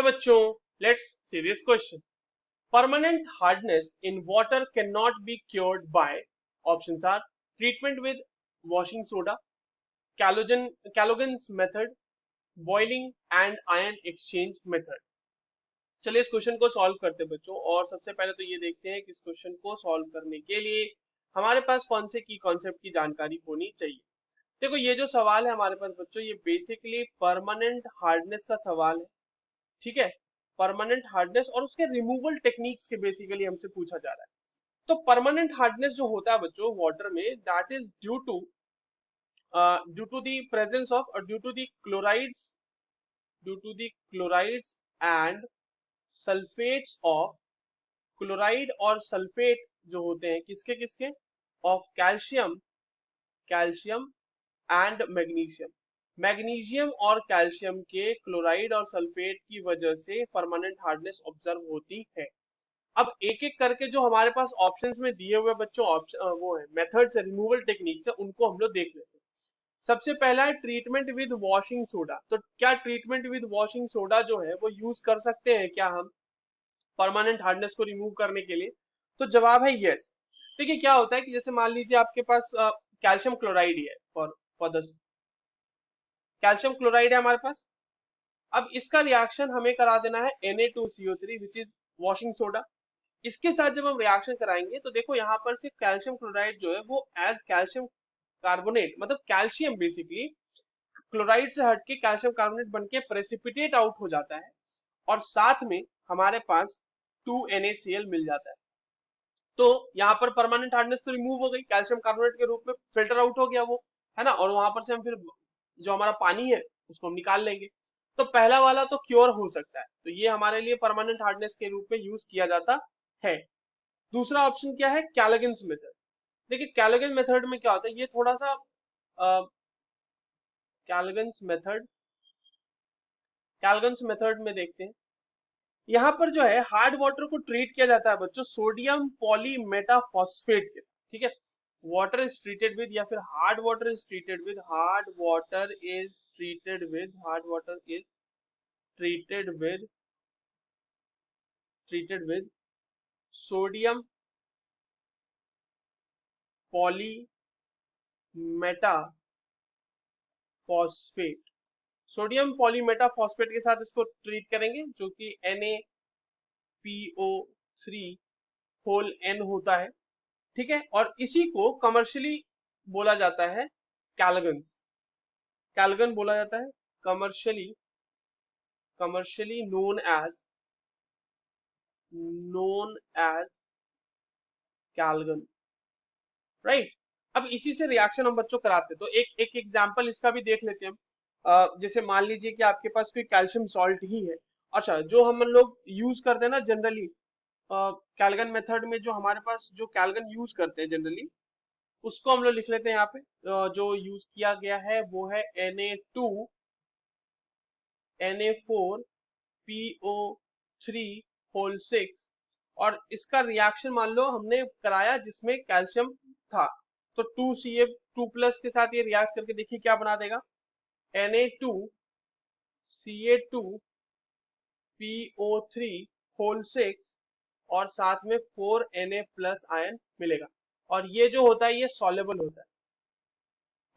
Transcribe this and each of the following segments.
चलो बच्चों, let's see this question. Permanent hardness in water cannot be cured by, options are treatment with washing soda, Calogan's method, boiling and ion exchange method. चलिए इस question को solve करते हैं बच्चों. और सबसे पहले तो ये देखते हैं कि इस क्वेश्चन को सॉल्व करने के लिए हमारे पास कौन से की कॉन्सेप्ट की जानकारी होनी चाहिए. देखो ये जो सवाल है हमारे पास बच्चों, ये बेसिकली परमानेंट हार्डनेस का सवाल है. ठीक है, परमानेंट हार्डनेस और उसके रिमूवल टेक्निक्स के बेसिकली हमसे पूछा जा रहा है. तो परमानेंट हार्डनेस जो होता है बच्चों वाटर में, that is due to the presence of due to the chlorides and sulphates of, chloride और सल्फेट जो होते हैं किसके किसके, of calcium and magnesium. Magnesium और कैल्शियम के क्लोराइड और सल्फेट की वजह से परमानेंट हार्डनेस ऑब्जर्व होती है. अब एक एक करके जो हमारे पास ऑप्शंस में दिए हुए बच्चों वो है मेथड्स है, रिमूवल टेक्निक्स है, उनको हम लोग देख लेते हैं. सबसे पहला है ट्रीटमेंट विद वॉशिंग सोडा. तो क्या ट्रीटमेंट विद वॉशिंग सोडा जो है वो यूज कर सकते हैं क्या हम परमानेंट हार्डनेस को रिमूव करने के लिए? तो जवाब है यस. देखिए क्या होता है कि जैसे मान लीजिए आपके पास कैल्शियम क्लोराइड ही है, फॉर दस कैल्शियम क्लोराइड है हमारे पास. अब इसका रिएक्शन हमें करा देना है Na2CO3 which is washing soda. इसके साथ जब हम रिएक्शन कराएंगे तो देखो यहाँ पर से कैल्शियम क्लोराइड जो है वो एज कैल्शियम कार्बोनेट, मतलब कैल्शियम बेसिकली क्लोराइड से हटके कैल्शियम कार्बोनेट बनके प्रेसिपिटेट आउट हो जाता है और साथ में हमारे पास 2NaCl मिल जाता है. तो यहाँ पर परमानेंट हार्डनेस तो रिमूव हो गई, कैल्शियम कार्बोनेट के रूप में फिल्टर आउट हो गया वो, है ना. और वहां पर से हम फिर जो हमारा पानी है उसको हम निकाल लेंगे. तो पहला वाला तो क्योर हो सकता है, तो ये हमारे लिए परमानेंट हार्डनेस के रूप में यूज किया जाता है. दूसरा ऑप्शन क्या है, कैलोगन्स मेथड. देखिए कैलोगन मेथड में क्या होता है, ये थोड़ा सा कैलोगन्स मेथड में देखते हैं. यहाँ पर जो है हार्ड वाटर को ट्रीट किया जाता है बच्चों सोडियम पॉलीमेटाफॉस्फेट के साथ. ठीक है, वाटर इज ट्रीटेड विद, या फिर hard water is treated with sodium polymetaphosphate. Sodium polymetaphosphate के साथ इसको ट्रीट करेंगे जो कि NaPO3 होल N होता है. ठीक है, और इसी को कमर्शियली बोला जाता है कैलोगन बोला जाता है, कमर्शियली नोन एज कैलोगन. राइट. अब इसी से रिएक्शन हम बच्चों कराते हैं. तो एक एक एग्जांपल इसका भी देख लेते हैं हम. जैसे मान लीजिए कि आपके पास कोई कैल्शियम सॉल्ट ही है. अच्छा, जो हम लोग यूज करते हैं ना जनरली कैलोगन मेथड में, जो हमारे पास जो कैलोगन यूज करते हैं जनरली, उसको हम लोग लिख लेते हैं यहाँ पे. जो यूज किया गया है वो है Na4PO3 होल 6. और इसका रिएक्शन मान लो हमने कराया जिसमें कैल्शियम था, तो 2Ca2 प्लस के साथ ये रिएक्ट करके देखिए क्या बना देगा, Na2Ca2PO3 होल 6 और साथ में 4Na प्लस आयन मिलेगा. और ये जो होता है ये सॉल्युबल होता है.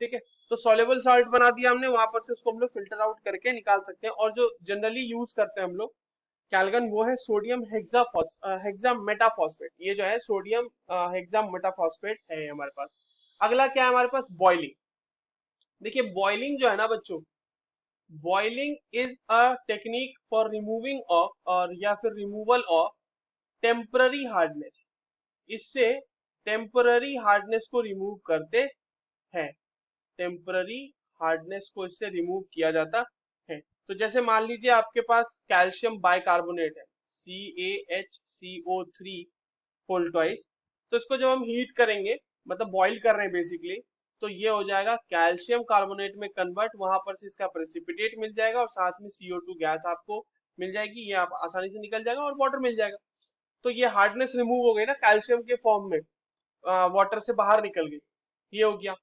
ठीक है, तो सॉल्युबल सॉल्ट बना दिया हमने, वहां पर से उसको हम लोग फिल्टर आउट करके निकाल सकते हैं. और जो जनरली यूज करते हैं हम लोग कैलोगन वो है सोडियम हेक्सामेटाफॉस्फेट. ये जो है सोडियम हेक्सामेटाफॉस्फेट है हमारे पास. अगला क्या है हमारे पास, बॉइलिंग. देखिए बॉइलिंग जो है ना बच्चों, boiling is a technique for removing of, और या फिर रिमूवल ऑफ टेम्पररी हार्डनेस. इससे टेम्पररी हार्डनेस को रिमूव करते हैं, टेम्पररी हार्डनेस को इससे रिमूव किया जाता है. तो जैसे मान लीजिए आपके पास कैल्शियम बाइकार्बोनेट है CaHCO3 होल ट्वाइस. तो इसको जब हम हीट करेंगे, मतलब बॉईल कर रहे हैं बेसिकली, तो ये हो जाएगा कैल्शियम कार्बोनेट में कन्वर्ट, वहां पर से इसका प्रेसिपिटेट मिल जाएगा और साथ में CO2 गैस आपको मिल जाएगी. ये आप आसानी से निकल जाएगा और वाटर मिल जाएगा. तो ये हार्डनेस रिमूव हो गई ना कैल्शियम के फॉर्म में, वाटर से बाहर निकल गई, ये हो गया.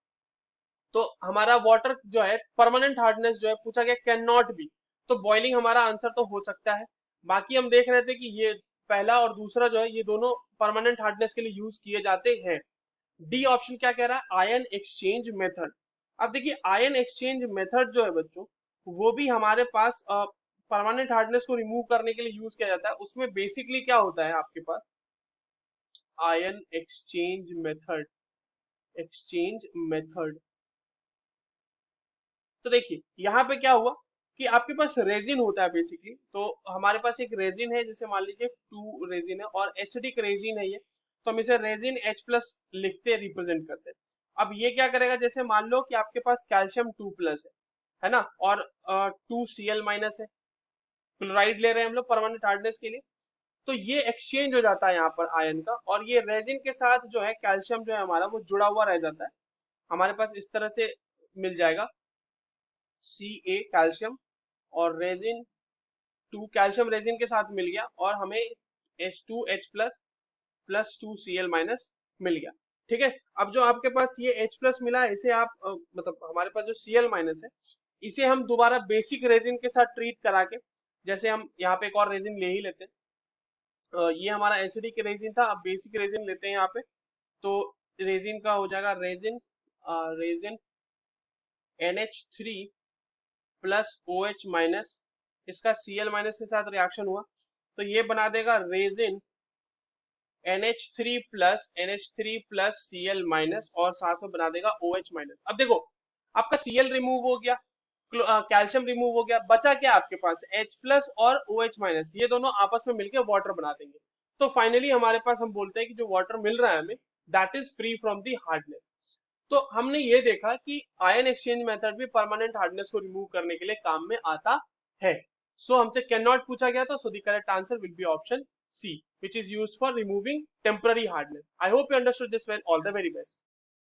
तो हमारा वाटर जो है परमानेंट हार्डनेस जो है पूछा गया कैन नॉट बी, तो बॉइलिंग हमारा आंसर तो हो सकता है। बाकी हम देख रहे थे कि ये पहला और दूसरा जो है ये दोनों परमानेंट हार्डनेस के लिए यूज किए जाते हैं। डी ऑप्शन क्या कह रहा है, आयन एक्सचेंज मेथड। अब देखिए आयन एक्सचेंज मेथड जो है बच्चों, वो भी हमारे पास परमानेंट हार्डनेस को रिमूव करने के लिए यूज किया जाता है। उसमें बेसिकली क्या होता है आपके पास, आयन एक्सचेंज मेथड। तो देखिए यहाँ पे क्या हुआ कि आपके पास रेजिन होता है बेसिकली। तो हमारे पास एक रेजिन है, जैसे मान लीजिए 2 रेजिन है और एसिडिक रेजिन है ये, तो हम इसे रेजिन H प्लस लिखते रिप्रेजेंट करते हैं। अब ये क्या करेगा, जैसे मान लो कि आपके पास कैल्शियम 2 प्लस है ना, और 2Cl माइनस है, क्लोराइड ले रहे हैं हम लोग परमानेंट हार्डनेस के लिए। तो ये एक्सचेंज हो जाता है यहाँ पर आयन का, और ये रेजिन के साथ जो है कैल्शियम जो है हमारा वो जुड़ा हुआ रह जाता है। हमारे पास इस तरह से मिल जाएगा Ca कैल्शियम, और रेजिन 2 कैल्शियम रेजिन के साथ मिल गया, और हमें H2H plus plus 2Cl minus मिल गया। ठीक है, अब जो आपके पास ये H प्लस मिला है, इसे आप मतलब हमारे पास जो Cl माइनस है, इसे हम दोबारा बेसिक रेजिन के साथ ट्रीट करा के, जैसे हम यहाँ पे एक और रेजिन ले ही लेते हैं। ये हमारा एसिडिक रेजिन था, अब बेसिक रेजिन लेते हैं यहाँ पे। तो रेजिन का हो जाएगा resin NH3 plus OH minus, इसका Cl माइनस के साथ रिएक्शन हुआ तो ये बना देगा resin NH3 plus Cl minus, और साथ में बना देगा OH माइनस। अब देखो आपका Cl रिमूव हो गया, कैल्शियम रिमूव हो गया, बचा क्या आपके पास, H प्लस और OH माइनस, ये दोनों आपस में मिलकर वाटर बना देंगे। तो फाइनली हमारे पास हम बोलते हैं कि जो वाटर मिल रहा है हमें, that is free from the hardness. तो हमने ये देखा कि आयन एक्सचेंज मेथड भी परमानेंट हार्डनेस को रिमूव करने के लिए काम में आता है। सो हमसे कैन नॉट पूछा गया था, so the correct answer will be option C, which is used for removing temporary hardness. I hope you understood this well. All the very best.